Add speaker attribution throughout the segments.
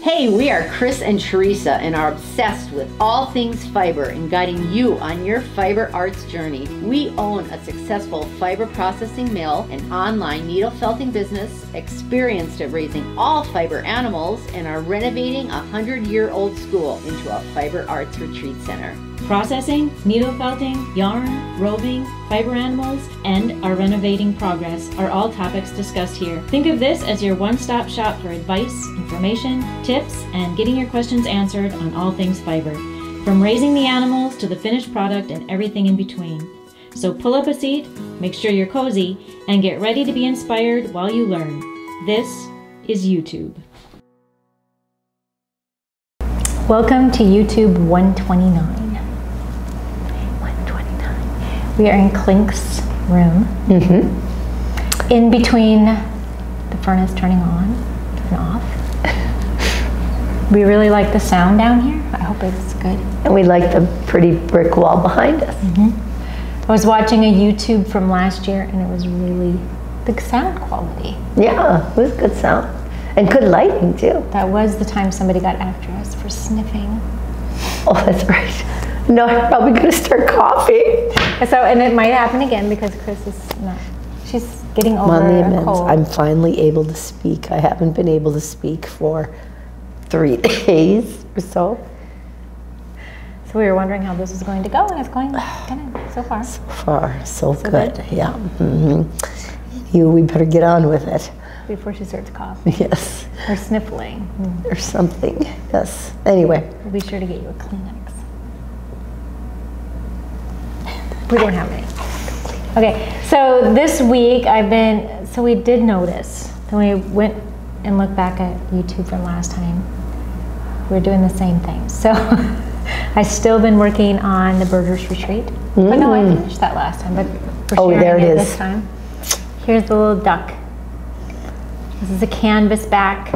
Speaker 1: Hey, we are Chris and Teresa and are obsessed with all things fiber and guiding you on your fiber arts journey. We own a successful fiber processing mill, an online needle felting business, experienced at raising all fiber animals, and are renovating a 100-year-old school into a fiber arts retreat center.
Speaker 2: Processing, needle felting, yarn, roving, fiber animals, and our renovating progress are all topics discussed here. Think of this as your one-stop shop for advice, information, tips, and getting your questions answered on all things fiber, from raising the animals to the finished product and everything in between. So pull up a seat, make sure you're cozy, and get ready to be inspired while you learn. This is EweTube.
Speaker 3: Welcome to EweTube 129. We are in Clink's room, in between the furnace turning on and off. We really like the sound down here. I hope it's good.
Speaker 4: And we like the pretty brick wall behind us.
Speaker 3: I was watching a EweTube from last year and it was really the sound quality.
Speaker 4: Yeah, it was good sound. And good lighting too.
Speaker 3: That was the time somebody got after us for sniffing.
Speaker 4: Oh, that's right. No, I'm probably gonna start coughing.
Speaker 3: So, and it might happen again because Chris is not, she's getting over a cold.
Speaker 4: I'm finally able to speak. I haven't been able to speak for 3 days or so.
Speaker 3: So we were wondering how this was going to go, and it's going kind of so far.
Speaker 4: So far, so good. Yeah. We better get on with it.
Speaker 3: Before she starts coughing.
Speaker 4: Yes.
Speaker 3: Or sniffling.
Speaker 4: Or something. Yes. Anyway.
Speaker 3: We'll be sure to get you a Kleenex. We don't have any. Okay, so this week we did notice, when we went and looked back at EweTube from last time, we're doing the same thing. So I've still been working on the Birders Retreat. But no, I finished that last time, but we're sharing
Speaker 4: there it is.
Speaker 3: This time. Here's the little duck. This is a canvas back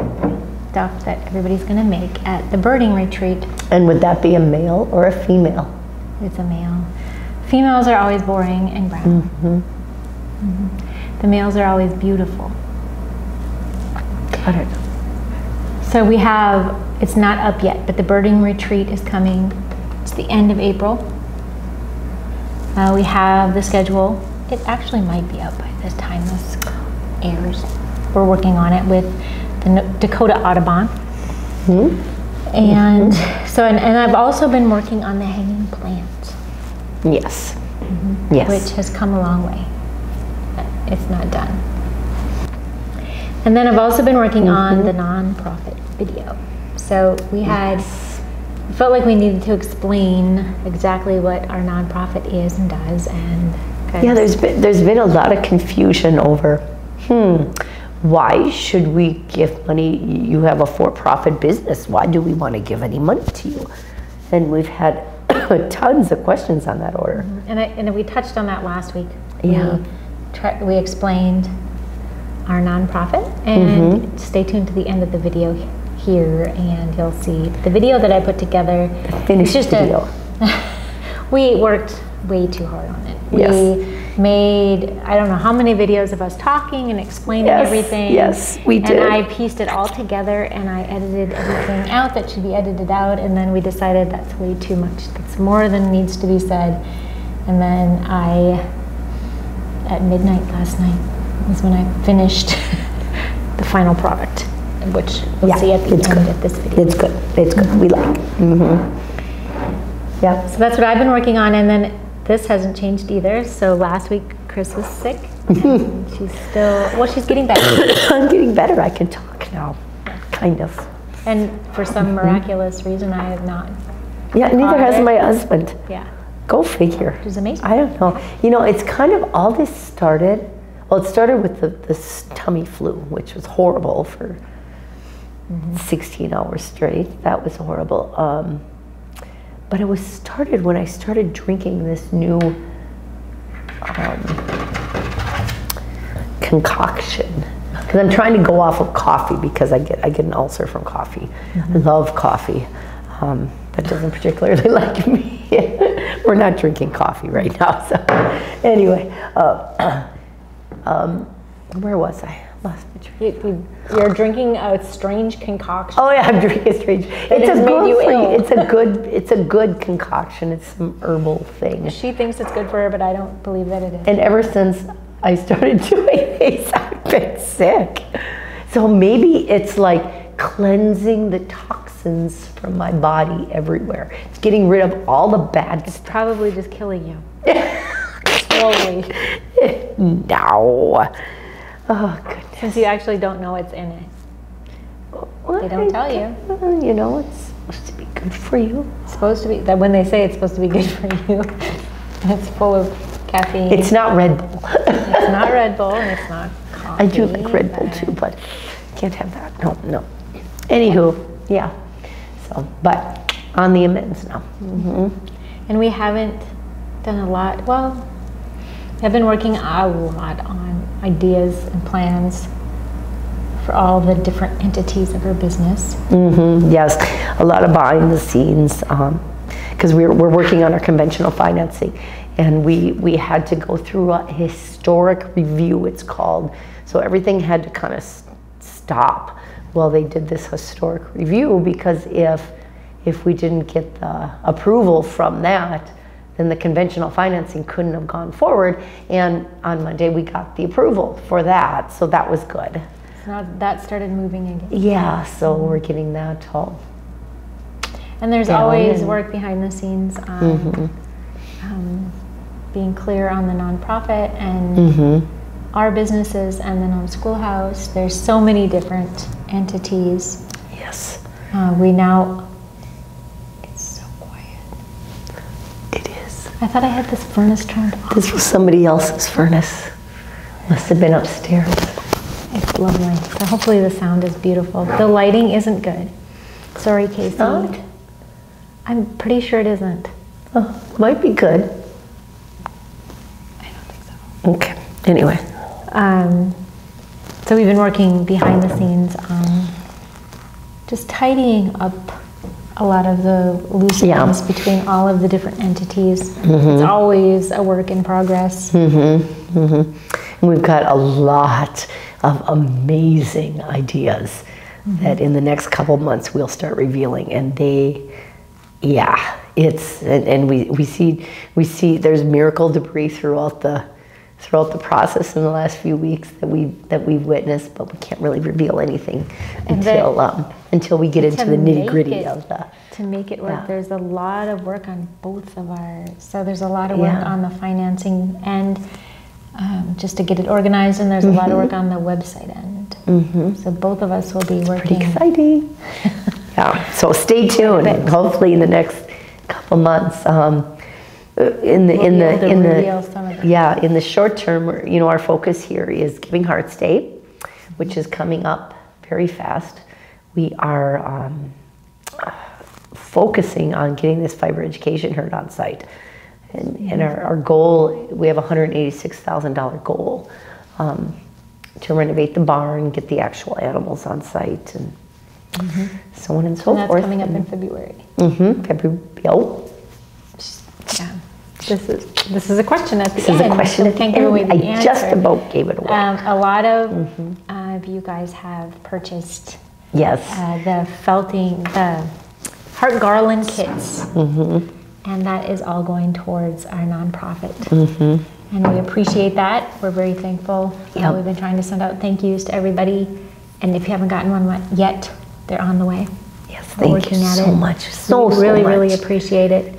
Speaker 3: duck that everybody's gonna make at the birding retreat.
Speaker 4: And would that be a male or a female?
Speaker 3: It's a male. Females are always boring and brown. The males are always beautiful.
Speaker 4: Got it.
Speaker 3: So we have, it's not up yet, but the birding retreat is coming. It's the end of April. We have the schedule. It actually might be up by this time this airs. We're working on it with the Dakota Audubon. And so, and I've also been working on the hanging plant.
Speaker 4: Yes. Yes.
Speaker 3: Which has come a long way. It's not done. And then I've also been working on the nonprofit video. So we had, felt like we needed to explain exactly what our nonprofit is and does, and
Speaker 4: yeah, there's been a lot of confusion over, why should we give money? You have a for-profit business. Why do we want to give any money to you? And we've had tons of questions on that order.
Speaker 3: And we touched on that last week.
Speaker 4: Yeah.
Speaker 3: We explained our nonprofit, and stay tuned to the end of the video here, and you'll see the video that I put together.
Speaker 4: The finished video.
Speaker 3: We worked way too hard on it.
Speaker 4: Yes.
Speaker 3: We made, I don't know how many videos of us talking and explaining everything.
Speaker 4: Yes, we did.
Speaker 3: And I pieced it all together, and I edited everything out that should be edited out, and then we decided that's way too much. That's more than needs to be said. And then at midnight last night was when I finished the final product, which we'll see at the end of this video.
Speaker 4: It's good. It's good. We like it. Yeah.
Speaker 3: So that's what I've been working on, and then this hasn't changed either. So last week Chris was sick. And she's still, well, she's getting better.
Speaker 4: I'm getting better. I can talk now, kind of.
Speaker 3: And for some miraculous reason, I have not.
Speaker 4: Yeah, neither has my husband.
Speaker 3: Yeah.
Speaker 4: Go figure.
Speaker 3: Which is amazing.
Speaker 4: I don't know. You know, it's kind of, all this started, well, it started with this tummy flu, which was horrible for 16 hours straight. That was horrible. But it was started when I started drinking this new concoction. Because I'm trying to go off of coffee because I get an ulcer from coffee. I love coffee. That doesn't particularly like me. We're not drinking coffee right now. So anyway, where was I? Lost my train.
Speaker 3: You're drinking a strange concoction.
Speaker 4: Oh yeah, I'm drinking a strange. It's
Speaker 3: has
Speaker 4: a
Speaker 3: made you ill.
Speaker 4: It's a good concoction. It's some herbal thing.
Speaker 3: She thinks it's good for her, but I don't believe that it is.
Speaker 4: And ever since I started doing these, I've been sick. So maybe it's like cleansing the toxins from my body everywhere. It's getting rid of all the bad
Speaker 3: It's
Speaker 4: stuff.
Speaker 3: probably just killing you. Slowly.
Speaker 4: No. Oh, goodness.
Speaker 3: Since you actually don't know what's in it.
Speaker 4: Well,
Speaker 3: They don't tell you.
Speaker 4: You know, it's supposed to be good for you.
Speaker 3: It's supposed to be, that when they say it's supposed to be good for you, it's full of caffeine.
Speaker 4: It's not Red Bull.
Speaker 3: It's not Red Bull and it's not coffee.
Speaker 4: I do like Red Bull too, but can't have that. No. Anywho, yeah. So, but on the amends now.
Speaker 3: And we haven't done a lot. Well, I've been working a lot on ideas and plans for all the different entities of our business.
Speaker 4: Yes, a lot of behind the scenes, because we're working on our conventional financing, and we had to go through a historic review, it's called. So everything had to kind of stop while they did this historic review, because if we didn't get the approval from that, then the conventional financing couldn't have gone forward. And on Monday we got the approval for that, so that was good.
Speaker 3: So now that started moving again.
Speaker 4: Yeah, so we're getting that all.
Speaker 3: And there's
Speaker 4: down
Speaker 3: always
Speaker 4: and-
Speaker 3: work behind the scenes on being clear on the nonprofit and our businesses and the Nome Schoolhouse. There's so many different entities.
Speaker 4: Yes.
Speaker 3: We now, it's so quiet.
Speaker 4: It is.
Speaker 3: I thought I had this furnace turned off.
Speaker 4: This was somebody else's furnace. Must have been upstairs.
Speaker 3: It's lovely. So hopefully the sound is beautiful. The lighting isn't good. Sorry, Casey.
Speaker 4: Not?
Speaker 3: I'm pretty sure it isn't.
Speaker 4: Oh, might be good.
Speaker 3: I don't think so.
Speaker 4: Okay. Anyway.
Speaker 3: So we've been working behind the scenes on just tidying up a lot of the loose ends between all of the different entities. It's always a work in progress.
Speaker 4: And we've got a lot of amazing ideas that in the next couple months we'll start revealing, and and we see there's miracle debris throughout the process in the last few weeks that we've witnessed, but we can't really reveal anything until we get into the nitty-gritty of the.
Speaker 3: To make it work, there's a lot of work on both of ours. So there's a lot of work on the financing end, just to get it organized, and there's a lot of work on the website end. So both of us will be working.
Speaker 4: Pretty exciting. Yeah. So stay tuned. Hopefully in the next couple months. In the short term, our focus here is Giving Hearts Day, which is coming up very fast. We are focusing on getting this fiber education heard on site, and our goal, we have a $186,000 goal to renovate the barn, get the actual animals on site, and so on and so forth.
Speaker 3: That's coming up in February.
Speaker 4: February. Oh.
Speaker 3: Yeah. This is a question at the end.
Speaker 4: This is a question at the
Speaker 3: can't give away the
Speaker 4: end.
Speaker 3: answer.
Speaker 4: I just about gave it away.
Speaker 3: A lot of you guys have purchased the felting, the heart garland kits, and that is all going towards our nonprofit. And we appreciate that. We're very thankful. We've been trying to send out thank yous to everybody, and if you haven't gotten one yet, they're on the way.
Speaker 4: Yes, thank you so much.
Speaker 3: We really appreciate it.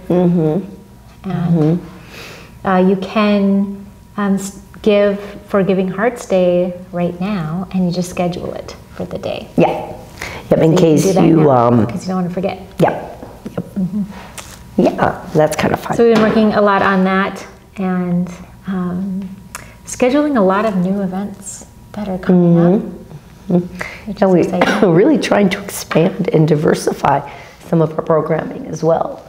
Speaker 3: And you can give for Giving Hearts Day right now, and you just schedule it for the day.
Speaker 4: In case you
Speaker 3: don't want to forget.
Speaker 4: Yeah, that's kind of fun.
Speaker 3: So we've been working a lot on that, and scheduling a lot of new events that are coming up.
Speaker 4: And we're really trying to expand and diversify some of our programming as well,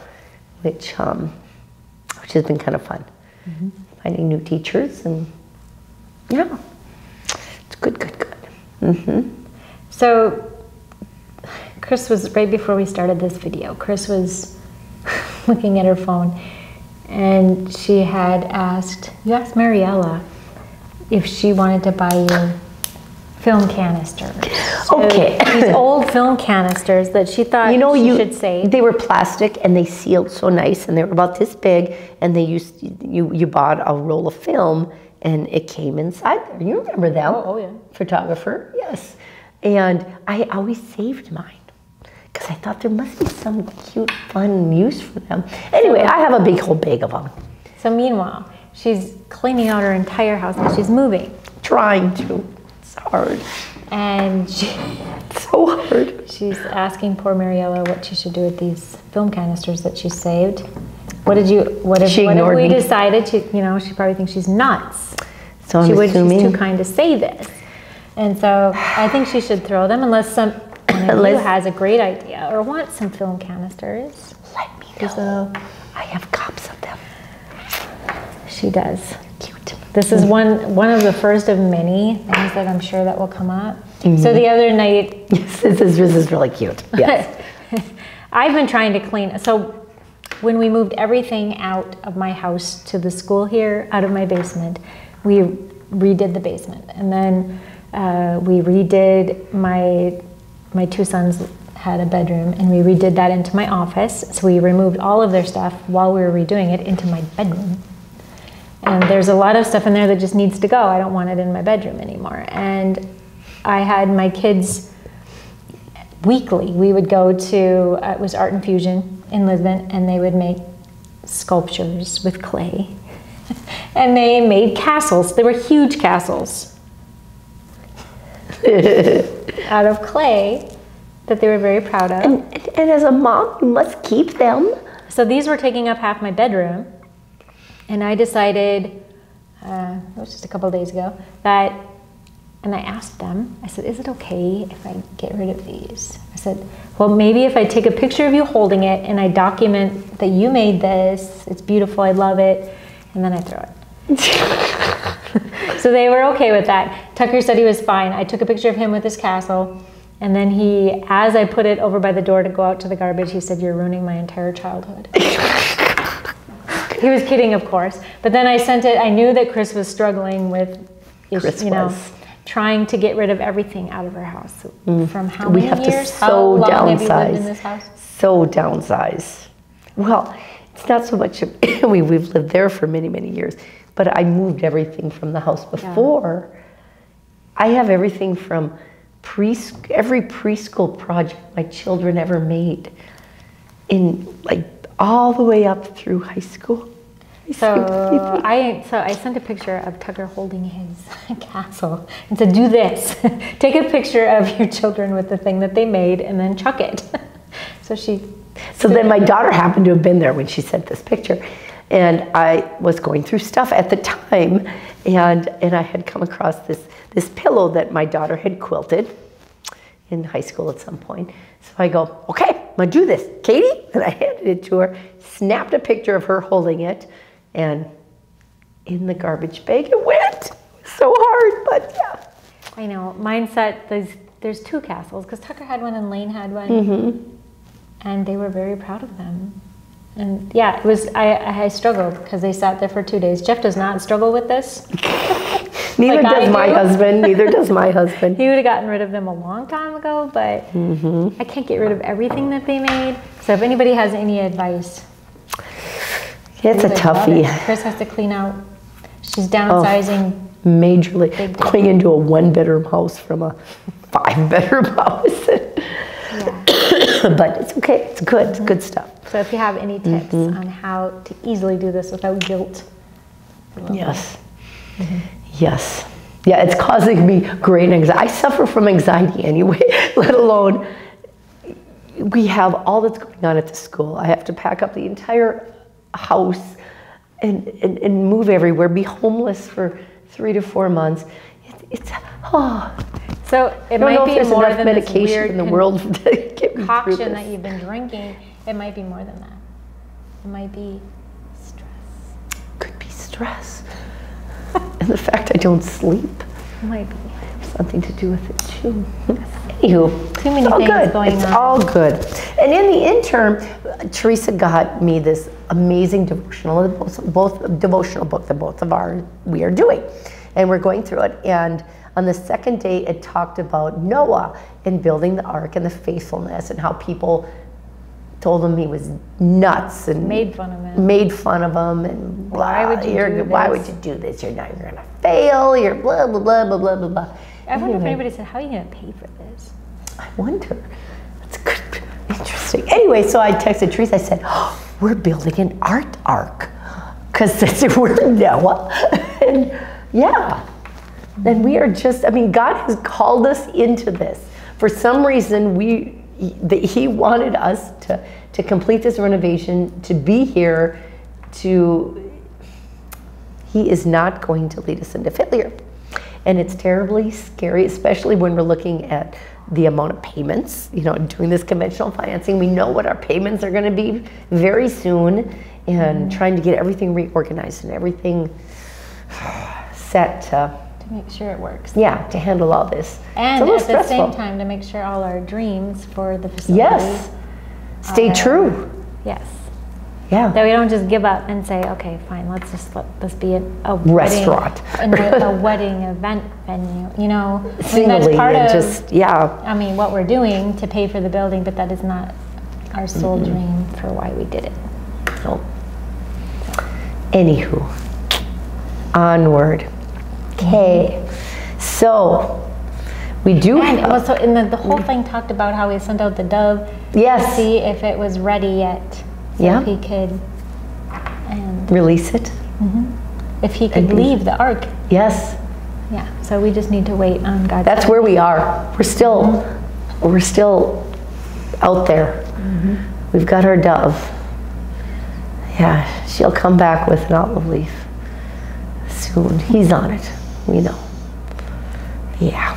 Speaker 4: which has been kind of fun. Finding new teachers, and it's good.
Speaker 3: So Chris was, right before we started this video, Chris was looking at her phone, and she had asked Mariella if she wanted to buy you film canisters. So
Speaker 4: Okay.
Speaker 3: These old film canisters that she thought she should save.
Speaker 4: They were plastic and they sealed so nice, and they were about this big, and they you bought a roll of film and it came inside there. You remember them?
Speaker 3: Oh yeah.
Speaker 4: Photographer, yes. And I always saved mine because I thought there must be some cute, fun use for them. Anyway, I have a big whole bag of them.
Speaker 3: So meanwhile, she's cleaning out her entire house and she's moving.
Speaker 4: Trying to. It's hard.
Speaker 3: And
Speaker 4: It's so hard.
Speaker 3: she's asking poor Mariella what she should do with these film canisters that she saved. What have we decided? She probably thinks she's nuts.
Speaker 4: So I'm assuming
Speaker 3: she's too kind to say this. And so I think she should throw them unless one of you has a great idea or wants some film canisters.
Speaker 4: Let me know. I have cups of them.
Speaker 3: She does.
Speaker 4: Cute.
Speaker 3: This is one of the first of many things that I'm sure that will come up. So the other night,
Speaker 4: Yes, this is really cute. Yes.
Speaker 3: I've been trying to clean. So when we moved everything out of my house to the school here, out of my basement, we redid the basement, and then we redid my two sons had a bedroom, and we redid that into my office. So we removed all of their stuff while we were redoing it into my bedroom. And there's a lot of stuff in there that just needs to go. I don't want it in my bedroom anymore. And I had my kids weekly. We would go to, it was Art Infusion in Lisbon, and they would make sculptures with clay. And they made castles. They were huge castles out of clay that they were very proud of.
Speaker 4: And as a mom, you must keep them.
Speaker 3: So these were taking up half my bedroom. And I decided, it was just a couple of days ago, and I asked them, I said, is it okay if I get rid of these? I said, well, maybe if I take a picture of you holding it and I document that you made this, it's beautiful, I love it, and then I throw it. So they were okay with that. Tucker said he was fine. I took a picture of him with his castle, and then as I put it over by the door to go out to the garbage, he said, you're ruining my entire childhood. He was kidding, of course. But then I sent it, I knew that Chris was struggling with, trying to get rid of everything out of her house. From how many years? How long have you lived in this house?
Speaker 4: So downsize. Well, it's not so much, we've lived there for many, many years, but I moved everything from the house before. Yeah. I have everything from every preschool project my children ever made, all the way up through high school.
Speaker 3: So I sent a picture of Tucker holding his castle and said, do this. Take a picture of your children with the thing that they made and then chuck it. So
Speaker 4: then my daughter happened to have been there when she sent this picture. And I was going through stuff at the time, and I had come across this pillow that my daughter had quilted in high school at some point. So I go, okay, I'm gonna do this, Katie? And I handed it to her, snapped a picture of her holding it, and in the garbage bag it went. So hard, but yeah.
Speaker 3: I know, mine said there's two castles, because Tucker had one and Lane had one, and they were very proud of them. And yeah, it was, I struggled, because they sat there for 2 days. Jeff does not struggle with this.
Speaker 4: Neither does my husband. Neither does my husband.
Speaker 3: He would have gotten rid of them a long time ago, but I can't get rid of everything that they made. So if anybody has any advice,
Speaker 4: it's a toughie.
Speaker 3: Chris has to clean out. She's downsizing
Speaker 4: majorly, going into a 1-bedroom house from a 5-bedroom house. But it's okay. It's good. It's good stuff.
Speaker 3: So if you have any tips on how to easily do this without guilt,
Speaker 4: yes. Yes. Yeah, it's causing me great anxiety. I suffer from anxiety anyway, let alone we have all that's going on at the school. I have to pack up the entire house and move everywhere, be homeless for 3 to 4 months.
Speaker 3: So it might be more than this weird
Speaker 4: in the world to get me
Speaker 3: concoction that you've been drinking. It might be more than that. It might be stress.
Speaker 4: Could be stress. And the fact I don't sleep
Speaker 3: might be
Speaker 4: something to do with it too. Anywho,
Speaker 3: too many things going on.
Speaker 4: It's all good. And in the interim, Teresa got me this amazing devotional, both devotional book that we are doing, and we're going through it. And On the second day, it talked about Noah and building the ark and the faithfulness and how people told him he was nuts and
Speaker 3: made fun of him.
Speaker 4: And
Speaker 3: why would you do this?
Speaker 4: Why would you do this? You're gonna fail. You're blah blah blah blah blah blah blah.
Speaker 3: I wonder if anybody said, "How are you gonna pay for this?"
Speaker 4: I wonder. That's good. Interesting. Anyway, so I texted Teresa. I said, oh, "We're building an art ark," because we're Noah, and yeah. And we are just. I mean, God has called us into this. For some reason, He wanted us to complete this renovation, to be here, He is not going to lead us into failure. And it's terribly scary, especially when we're looking at the amount of payments, doing this conventional financing. We know what our payments are gonna be very soon, and trying to get everything reorganized and everything set to
Speaker 3: make sure it works.
Speaker 4: Yeah, to handle all this.
Speaker 3: And at the same time, to make sure all our dreams for the facility
Speaker 4: stay true.
Speaker 3: Yes.
Speaker 4: Yeah.
Speaker 3: That we don't just give up and say, okay, fine, let's be a
Speaker 4: restaurant,
Speaker 3: a wedding event venue.
Speaker 4: Singly,
Speaker 3: that's part of
Speaker 4: yeah.
Speaker 3: I mean, what we're doing to pay for the building, but that is not our sole dream for why we did it.
Speaker 4: No. Anywho, onward. Okay, so we do.
Speaker 3: And the whole thing talked about how we sent out the dove to see if it was ready yet. So if he could
Speaker 4: release it.
Speaker 3: If he could leave the ark.
Speaker 4: Yes.
Speaker 3: Yeah. So we just need to wait on God.
Speaker 4: That's where we are. We're still out there. We've got our dove. Yeah, she'll come back with an olive leaf soon. He's on it. We know. Yeah.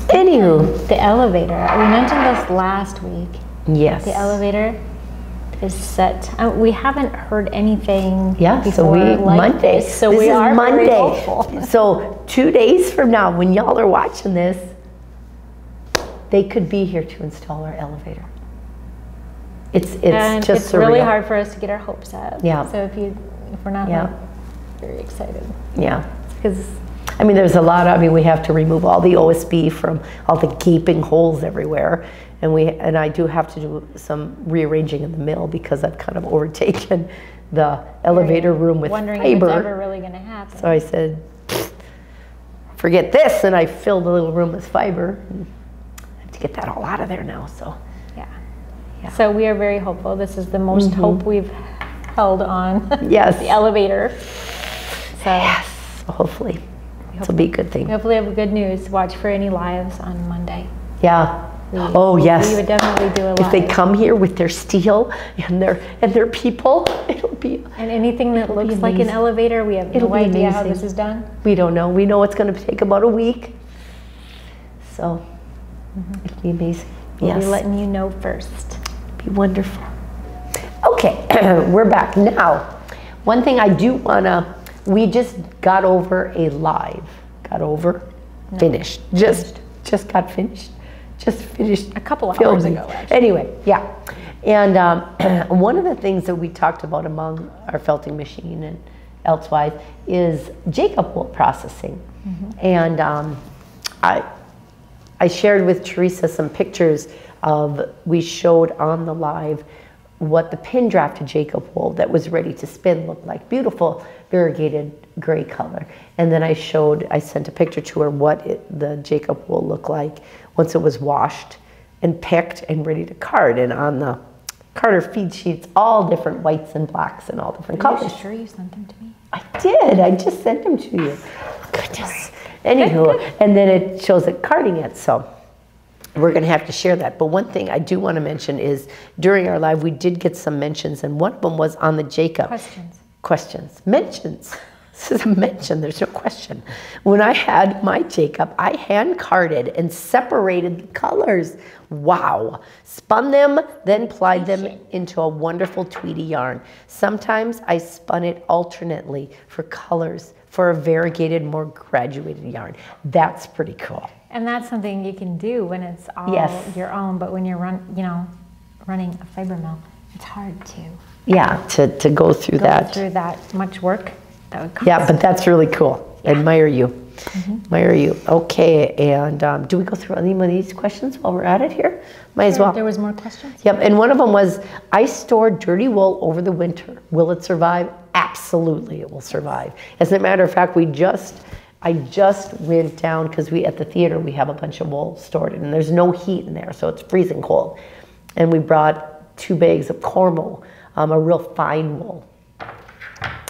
Speaker 4: Anywho.
Speaker 3: The elevator. We mentioned this last week.
Speaker 4: Yes.
Speaker 3: The elevator is set. We haven't heard anything before
Speaker 4: so Monday.
Speaker 3: This, so we are
Speaker 4: Monday.
Speaker 3: Very hopeful.
Speaker 4: So 2 days from now, when y'all are watching this, they could be here to install our elevator. It's
Speaker 3: and
Speaker 4: just
Speaker 3: it's
Speaker 4: surreal.
Speaker 3: Really hard for us to get our hopes up.
Speaker 4: Yeah.
Speaker 3: So if we're not very excited.
Speaker 4: Yeah.
Speaker 3: Because
Speaker 4: there's a lot we have to remove all the OSB from all the gaping holes everywhere. And I do have to do some rearranging in the mill because I've kind of overtaken the elevator room with
Speaker 3: wondering
Speaker 4: fiber.
Speaker 3: If it's ever really going to happen.
Speaker 4: So I said, forget this, and I filled the little room with fiber. And I have to get that all out of there now. So
Speaker 3: yeah. So we are very hopeful. This is the most hope we've held on.
Speaker 4: Yes.
Speaker 3: The elevator. So
Speaker 4: yes. So hopefully, this will be a good thing.
Speaker 3: Hopefully, we have good news. Watch for any lives on Monday.
Speaker 4: Yeah. Oh yes.
Speaker 3: We would definitely do a live.
Speaker 4: If they come here with their steel and their people, it'll be.
Speaker 3: And anything that looks like an elevator, we have no idea how this is done.
Speaker 4: We don't know. We know it's going to take about a week. So it'll be amazing.
Speaker 3: We'll be letting you know first.
Speaker 4: Be wonderful. Okay, we're back now. One thing I do wanna. We just got over a live. Finished. Just got finished. Just finished
Speaker 3: a couple of hours ago, actually.
Speaker 4: Anyway, yeah. And one of the things that we talked about among our felting machine and elsewise is Jakob wool processing. And I shared with Teresa some pictures we showed on the live what the pin drafted Jakob wool that was ready to spin looked like. Beautiful variegated gray color. And then I sent a picture to her what the Jakob wool looked like once it was washed and picked and ready to card. And on the carder feed sheets, all different whites and blacks and all different colors.
Speaker 3: Are you sure you sent them to me?
Speaker 4: I did. I just sent them to you. Goodness. Anywho, and then it shows it carding it. So we're going to have to share that. But one thing I do want to mention is during our live, we did get some mentions, and one of them was on the Jakob. Questions. Mentions. This is a mention. There's no question. When I had my Jakob, I hand carded and separated the colors. Wow. Spun them, then plied them into a wonderful Tweety yarn. Sometimes I spun it alternately for colors for a variegated, more graduated yarn. That's pretty cool.
Speaker 3: And that's something you can do when it's all your own, but when you're running a fiber mill, it's hard to.
Speaker 4: Yeah, to go through that.
Speaker 3: Go through that much work. That would cost.
Speaker 4: Yeah, but that's really cool. I admire you. Admire you. Okay, and do we go through any of these questions while we're at it here? Might as well.
Speaker 3: There was more questions?
Speaker 4: Yep, and one of them was, I stored dirty wool over the winter. Will it survive? Absolutely, it will survive. As a matter of fact, I just went down, because at the theater we have a bunch of wool stored, and there's no heat in there, so it's freezing cold. And we brought 2 bags of cornmeal, a real fine wool.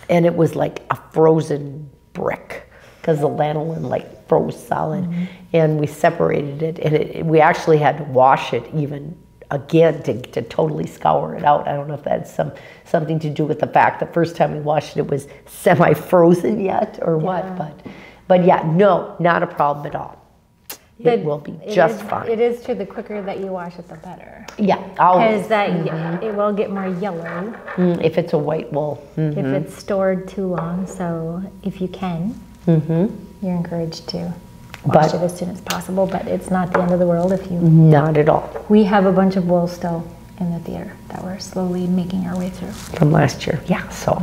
Speaker 4: And it was like a frozen brick, because the lanolin like froze solid. And we separated it, and we actually had to wash it even again to totally scour it out. I don't know if that's something to do with the fact the first time we washed it was semi-frozen yet or what, but yeah, no, not a problem at all. It will be just fine.
Speaker 3: It is true, the quicker that you wash it, the better.
Speaker 4: Yeah, always.
Speaker 3: Because it will get more yellow.
Speaker 4: If it's a white wool.
Speaker 3: If it's stored too long, so if you can, you're encouraged to wash it as soon as possible, but it's not the end of the world if you...
Speaker 4: Not at all.
Speaker 3: We have a bunch of wool still in the theater that we're slowly making our way through.
Speaker 4: From last year, yeah, so.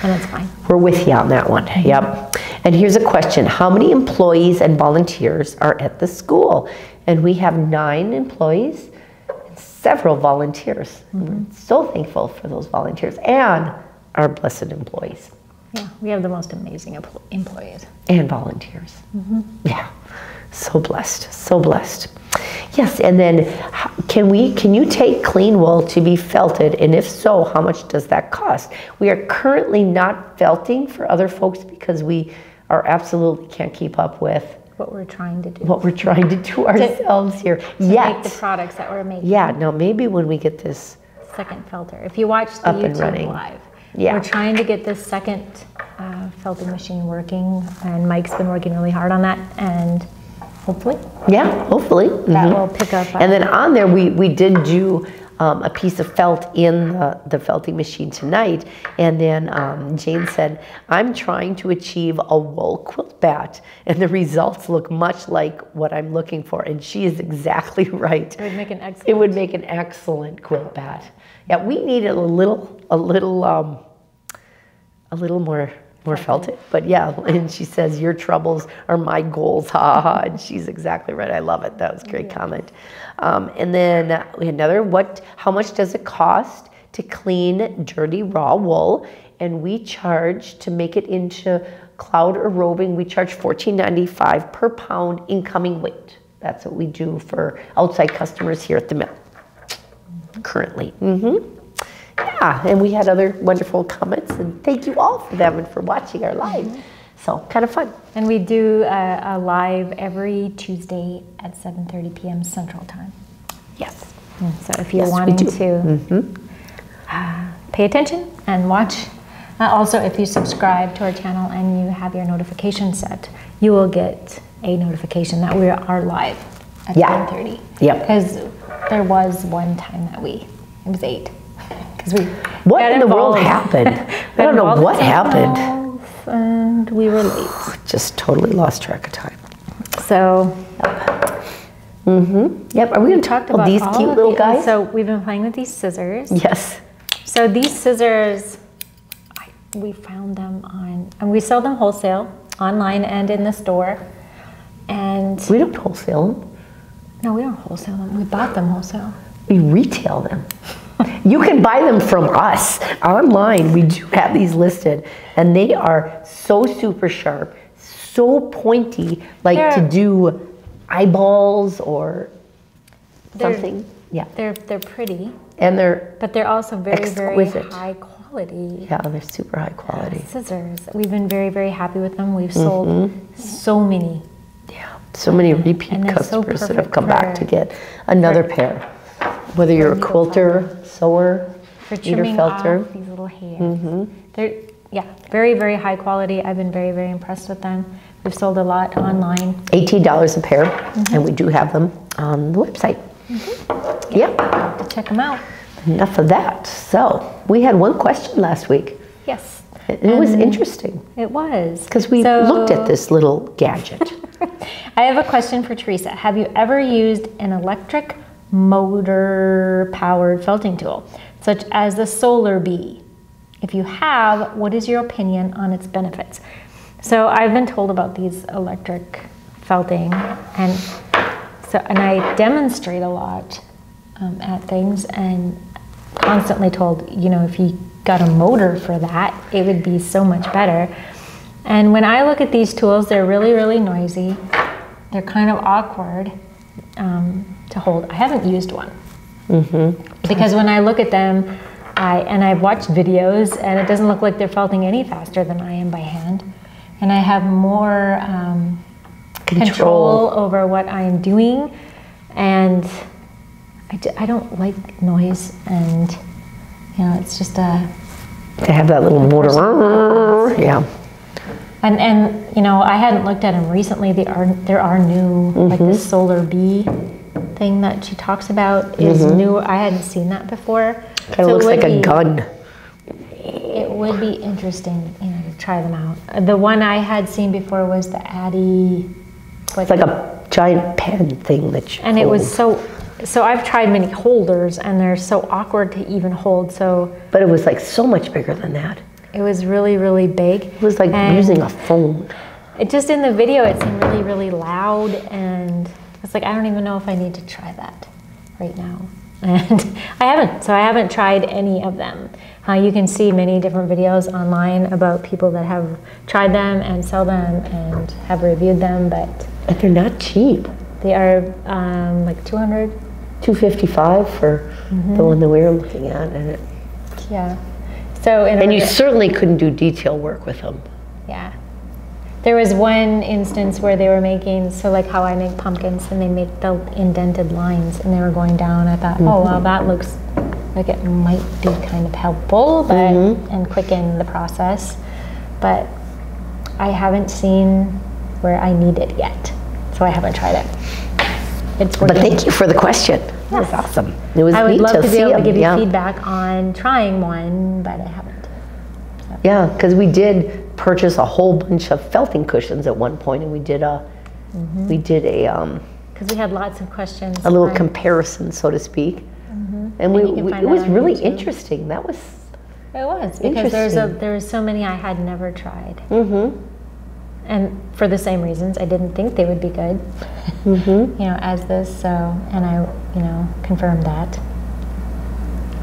Speaker 3: And it's fine.
Speaker 4: We're with you on that one, yep. And here's a question. How many employees and volunteers are at the school? And we have 9 employees and several volunteers. We're so thankful for those volunteers and our blessed employees.
Speaker 3: Yeah, we have the most amazing employees.
Speaker 4: And volunteers. Yeah, so blessed, so blessed. Yes, and then can you take clean wool to be felted, and if so, how much does that cost? We are currently not felting for other folks because we absolutely can't keep up with
Speaker 3: what we're trying to do.
Speaker 4: What we're trying to do ourselves here.
Speaker 3: To make the products that we're making.
Speaker 4: Yeah, now maybe when we get this
Speaker 3: second felter. If you watch the YouTube live, we're trying to get this second felting machine working, and Mike's been working really hard on that, and hopefully.
Speaker 4: Yeah, hopefully.
Speaker 3: That will pick up.
Speaker 4: And then on there, we did do a piece of felt in the felting machine tonight. And then Jane said, I'm trying to achieve a wool quilt bat. And the results look much like what I'm looking for. And she is exactly right.
Speaker 3: It would make an excellent.
Speaker 4: It would make an excellent quilt bat. Yeah, we needed a little more felted, but yeah, and she says, your troubles are my goals, ha ha, and she's exactly right. I love it. That was a great comment. And then we had another, how much does it cost to clean dirty raw wool? And we charge, to make it into cloud or roving, we charge $14.95 per pound incoming weight. That's what we do for outside customers here at the mill currently. Yeah, and we had other wonderful comments, and thank you all for them and for watching our live. So, kind of fun.
Speaker 3: And we do a live every Tuesday at 7:30 p.m. Central Time.
Speaker 4: Yes.
Speaker 3: So if you're wanting to pay attention and watch, also if you subscribe to our channel and you have your notification set, you will get a notification that we are live at 7:30.
Speaker 4: Yeah.
Speaker 3: Because there was one time that it was 8.
Speaker 4: What in the world happened? I don't know what happened.
Speaker 3: And we were late.
Speaker 4: Just totally lost track of time.
Speaker 3: So.
Speaker 4: Yep. Are we going to talk about these cute little guys?
Speaker 3: So we've been playing with these scissors.
Speaker 4: Yes.
Speaker 3: So these scissors, we found them and we sell them wholesale, online and in the store. And
Speaker 4: we don't wholesale them.
Speaker 3: No, we don't wholesale them. We bought them wholesale.
Speaker 4: We retail them. You can buy them from us online. We do have these listed, and they are so super sharp, so pointy, like to do eyeballs or something. Yeah,
Speaker 3: they're pretty,
Speaker 4: and
Speaker 3: but they're also very
Speaker 4: exquisite.
Speaker 3: Very high quality.
Speaker 4: Yeah, they're super high quality
Speaker 3: scissors. We've been very, very happy with them. We've sold so many.
Speaker 4: Yeah, so many repeat customers that have come back to get another pair. Whether you're a quilter, sewer,
Speaker 3: for trimming off these little hairs. They're very, very high quality. I've been very, very impressed with them. We've sold a lot online.
Speaker 4: $18 a pair, and we do have them on the website.
Speaker 3: To check them out.
Speaker 4: Enough of that. So we had one question last week.
Speaker 3: Yes.
Speaker 4: It was interesting.
Speaker 3: It was.
Speaker 4: Because we looked at this little gadget.
Speaker 3: I have a question for Teresa. Have you ever used an electric motor-powered felting tool, such as the Solar Bee? If you have, what is your opinion on its benefits? So I've been told about these electric felting, and I demonstrate a lot at things, and constantly told, you know, if you got a motor for that, it would be so much better. And when I look at these tools, they're really, really noisy. They're kind of awkward to hold. I haven't used one. Because when I look at them, I've watched videos, and it doesn't look like they're felting any faster than I am by hand. And I have more control over what I'm doing, and I don't like noise, and you know, it's just a...
Speaker 4: They have that little motor, yeah.
Speaker 3: And you know, I hadn't looked at them recently. There are new, like this solar bee thing that she talks about is new. I hadn't seen that before.
Speaker 4: Kind of looks like a gun.
Speaker 3: It would be interesting, you know, to try them out. The one I had seen before was the Addy.
Speaker 4: It's like a giant pen thing that you
Speaker 3: And hold. It was so I've tried many holders, and they're so awkward to even hold. So,
Speaker 4: but it was like so much bigger than that.
Speaker 3: It was really, really big.
Speaker 4: It was like using a phone.
Speaker 3: It just, in the video, it seemed really, really loud, and it's like, I don't even know if I need to try that right now. And I haven't tried any of them. You can see many different videos online about people that have tried them and sell them and have reviewed them, but
Speaker 4: they're not cheap.
Speaker 3: They are like $200,
Speaker 4: $255 for the one that we were looking at, and
Speaker 3: yeah. So
Speaker 4: and you certainly couldn't do detail work with them.
Speaker 3: Yeah. There was one instance where they were making, so like how I make pumpkins, and they make the indented lines, and they were going down. I thought, oh, well, that looks like it might be kind of helpful, but and quicken the process. But I haven't seen where I need it yet, so I haven't tried it. It's working.
Speaker 4: But thank you for the question. Yes. That was awesome. It was
Speaker 3: I would
Speaker 4: neat
Speaker 3: love to be able to give you
Speaker 4: yeah.
Speaker 3: feedback on trying one, but I haven't. So.
Speaker 4: Yeah, because we did purchase a whole bunch of felting cushions at one point, and we did a
Speaker 3: because we had lots of questions.
Speaker 4: A little comparison, so to speak. And it was really interesting. That was.
Speaker 3: It was because there's so many I had never tried. And for the same reasons, I didn't think they would be good. You know, as this, so, and I, you know, confirmed that.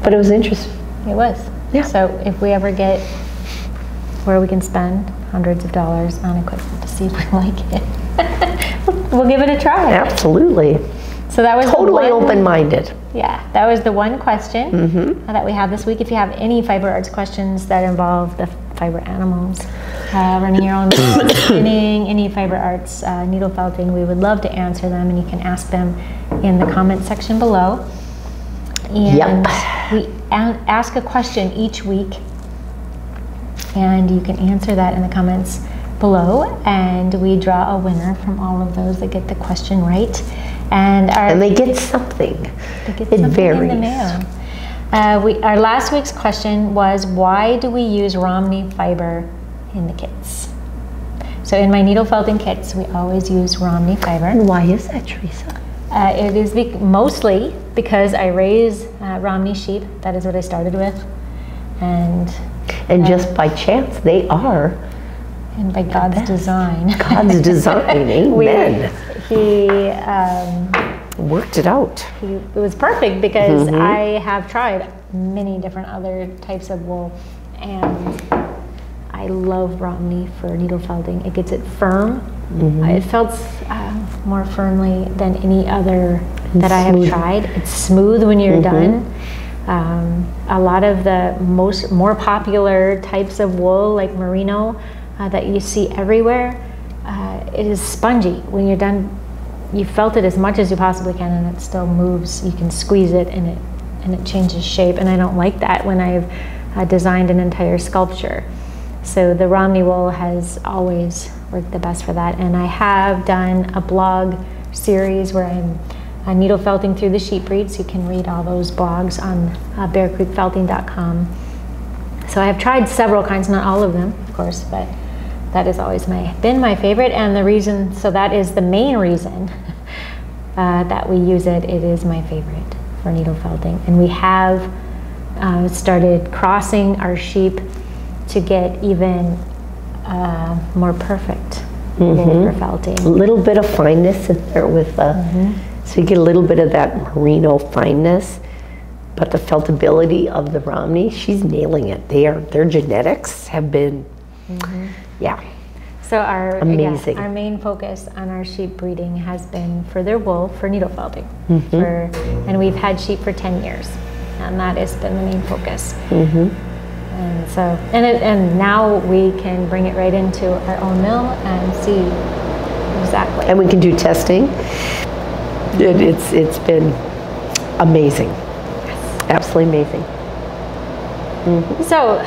Speaker 4: But it was interesting.
Speaker 3: It was.
Speaker 4: Yeah.
Speaker 3: So if we ever get where we can spend hundreds of dollars on equipment to see if we like it, we'll give it a try.
Speaker 4: Absolutely.
Speaker 3: So that was
Speaker 4: totally open-minded.
Speaker 3: Yeah, that was the one question that we have this week. If you have any fiber arts questions that involve the fiber animals, running your own spinning, any fiber arts, needle felting, we would love to answer them, and you can ask them in the comment section below. And we ask a question each week, and you can answer that in the comments below, and we draw a winner from all of those that get the question right. And
Speaker 4: they get something. It varies.
Speaker 3: In the mail. Our last week's question was, why do we use Romney fiber in the kits? So in my needle felting kits, we always use Romney fiber.
Speaker 4: And why is that, Teresa?
Speaker 3: It is mostly because I raise Romney sheep. That is what I started with. And
Speaker 4: just by chance, they are.
Speaker 3: And by God's design.
Speaker 4: God's design, amen.
Speaker 3: He
Speaker 4: worked it out.
Speaker 3: It was perfect because I have tried many different other types of wool, and I love Romney for needle felting. It gets it firm. It felts more firmly than any other that I have tried. It's smooth when you're done. A lot of the more popular types of wool, like merino, that you see everywhere, it is spongy. When you're done, you felt it as much as you possibly can, and it still moves. You can squeeze it, and it changes shape. And I don't like that when I've designed an entire sculpture. So the Romney wool has always worked the best for that. And I have done a blog series where I'm needle felting through the sheep breed, so you can read all those blogs on bearcreekfelting.com. So I have tried several kinds, not all of them, of course, but that has always been my favorite, and the reason, so that is the main reason that we use it. It is my favorite for needle felting. And we have started crossing our sheep to get even more perfect wool for felting.
Speaker 4: A little bit of fineness in there with, so you get a little bit of that merino fineness, but the feltability of the Romney, she's nailing it. Their genetics have been, yeah.
Speaker 3: So
Speaker 4: amazing.
Speaker 3: Our main focus on our sheep breeding has been for their wool for needle felting. And we've had sheep for 10 years, and that has been the main focus. And so, and now we can bring it right into our own mill and see exactly.
Speaker 4: And we can do testing. It's been amazing.
Speaker 3: Yes.
Speaker 4: Absolutely amazing.
Speaker 3: So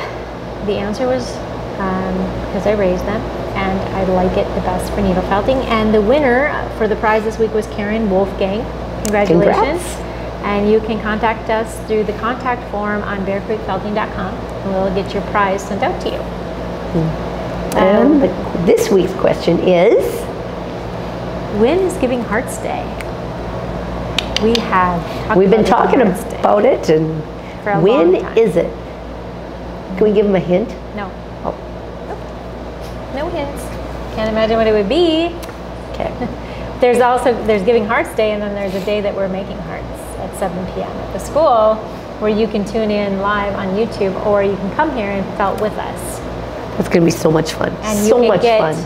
Speaker 3: the answer was because I raised them and I like it the best for needle felting. And the winner for the prize this week was Karen Wolfgang. Congratulations.
Speaker 4: Congrats.
Speaker 3: And you can contact us through the contact form on bearcreekfelting.com and we'll get your prize sent out to you.
Speaker 4: And this week's question is,
Speaker 3: when is Giving Hearts Day? We've
Speaker 4: been talking about it, and
Speaker 3: for a
Speaker 4: when
Speaker 3: long time.
Speaker 4: is it? Can we give them a hint?
Speaker 3: No.
Speaker 4: Oh.
Speaker 3: Nope. No hints. Can't imagine what it would be.
Speaker 4: Okay.
Speaker 3: There's Giving Hearts Day, and then there's a day that we're making hearts at 7 p.m. at the school, where you can tune in live on YouTube, or you can come here and felt with us.
Speaker 4: It's going to be so much fun.
Speaker 3: And
Speaker 4: so
Speaker 3: you can
Speaker 4: much
Speaker 3: get
Speaker 4: fun.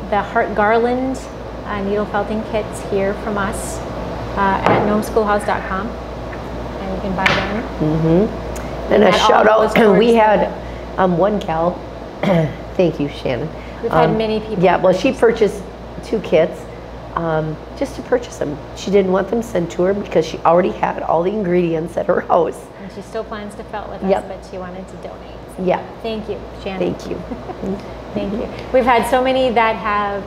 Speaker 3: The heart garland needle felting kits here from us at gnomeschoolhouse.com, and you can buy them.
Speaker 4: And a
Speaker 3: that all
Speaker 4: shout
Speaker 3: goes
Speaker 4: out,
Speaker 3: towards
Speaker 4: we had one gal, thank you, Shannon.
Speaker 3: We've had many people.
Speaker 4: Yeah, well, she purchased 2 kits just to purchase them. She didn't want them sent to her because she already had all the ingredients at her house.
Speaker 3: And she still plans to felt with us, but she wanted to donate. So
Speaker 4: Yeah.
Speaker 3: Thank you, Shannon.
Speaker 4: Thank you.
Speaker 3: Thank you. We've had so many that have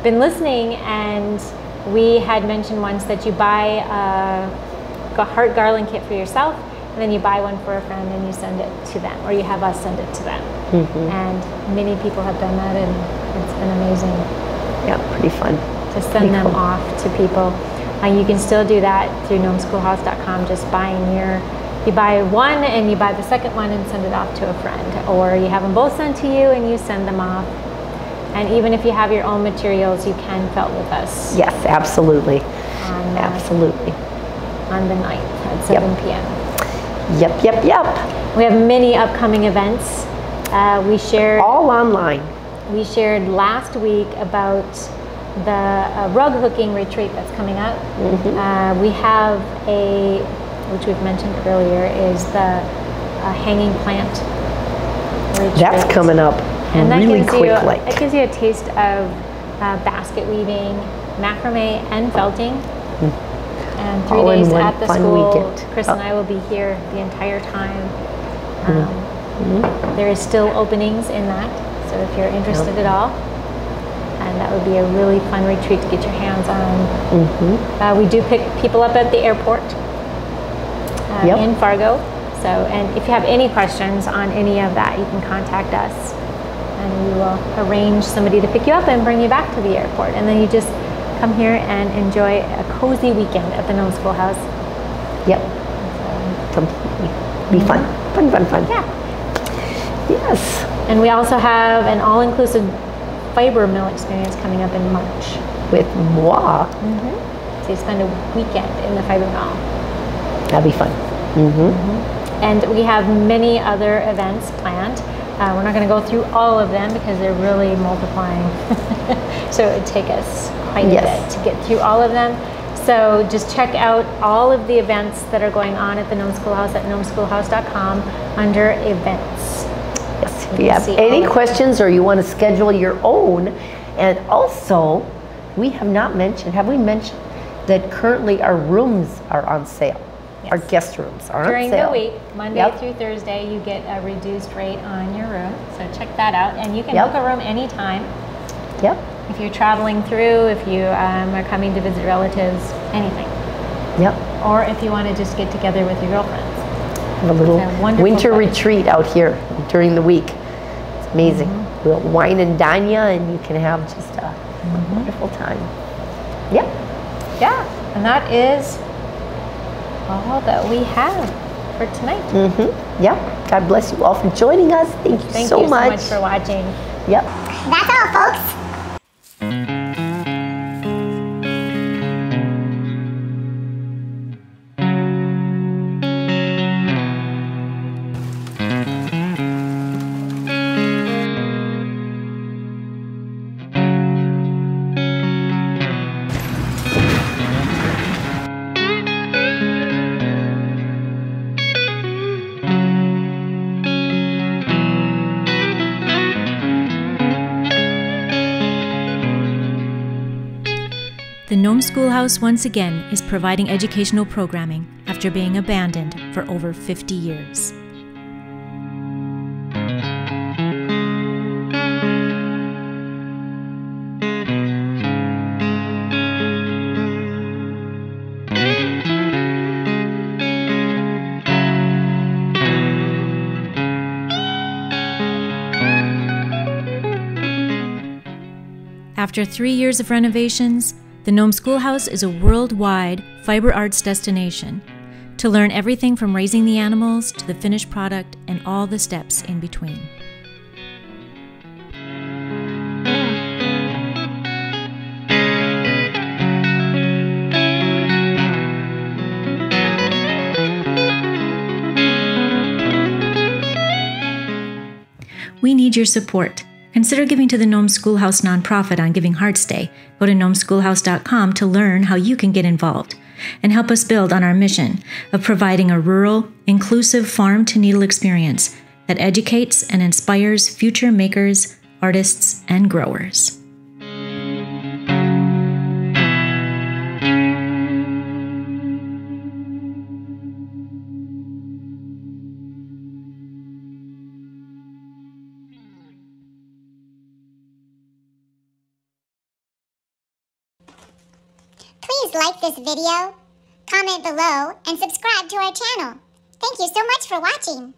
Speaker 3: been listening, and we had mentioned once that you buy a heart garland kit for yourself, and then you buy one for a friend and you send it to them, or you have us send it to them. And many people have done that, and it's been amazing.
Speaker 4: Yeah, pretty fun.
Speaker 3: To send them off to people. You can still do that through gnomeschoolhouse.com, just you buy one and you buy the second one and send it off to a friend, or you have them both sent to you and you send them off. And even if you have your own materials, you can felt with us.
Speaker 4: Yes, absolutely.
Speaker 3: Absolutely. On the 9th at 7 p.m.
Speaker 4: Yep.
Speaker 3: We have many upcoming events. We shared
Speaker 4: all online.
Speaker 3: We shared last week about the rug hooking retreat that's coming up. We have which we've mentioned earlier, is the hanging plant retreat.
Speaker 4: That's coming up really quickly.
Speaker 3: It gives you a taste of basket weaving, macrame, and felting. And 3 days at the school. Weekend. Chris and I will be here the entire time. There is still openings in that, so if you're interested at all, and that would be a really fun retreat to get your hands on. We do pick people up at the airport in Fargo. So, and if you have any questions on any of that, you can contact us, and we will arrange somebody to pick you up and bring you back to the airport. And then you just come here and enjoy a cozy weekend at the Gnome Schoolhouse.
Speaker 4: Yep. Completely. Be fun. Fun.
Speaker 3: Yeah.
Speaker 4: Yes.
Speaker 3: And we also have an all-inclusive fiber mill experience coming up in March.
Speaker 4: With moi.
Speaker 3: So you spend a weekend in the fiber mill.
Speaker 4: That'd be fun.
Speaker 3: And we have many other events planned. We're not going to go through all of them because they're really multiplying. So it would take us quite a bit to get through all of them. So just check out all of the events that are going on at the Gnome Schoolhouse at gnomeschoolhouse.com under events.
Speaker 4: Yes, if you have any questions or you want to schedule your own. And also, we have not mentioned, have we mentioned that currently our rooms are on sale? Yes. Our guest rooms are
Speaker 3: during
Speaker 4: on sale.
Speaker 3: the week, Monday through Thursday, you get a reduced rate on your room. So check that out. And you can book a room anytime. If you're traveling through, if you are coming to visit relatives, anything. Or if you want to just get together with your girlfriends.
Speaker 4: Have a little winter retreat out here during the week. It's amazing. We'll wine and dine you, and you can have just a wonderful time.
Speaker 3: And that is all that we have for tonight.
Speaker 4: Yeah. God bless you all for joining us. Thank you so much.
Speaker 3: Thank you so much for watching.
Speaker 4: Yep.
Speaker 5: That's all, folks.
Speaker 2: The Gnome Schoolhouse once again is providing educational programming after being abandoned for over 50 years. After 3 years of renovations, the Nome Schoolhouse is a worldwide fiber arts destination to learn everything from raising the animals to the finished product and all the steps in between. We need your support. Consider giving to the Nome Schoolhouse nonprofit on Giving Hearts Day. Go to gnomeschoolhouse.com to learn how you can get involved and help us build on our mission of providing a rural, inclusive farm-to-needle experience that educates and inspires future makers, artists, and growers.
Speaker 5: Please like this video, comment below, and subscribe to our channel. Thank you so much for watching.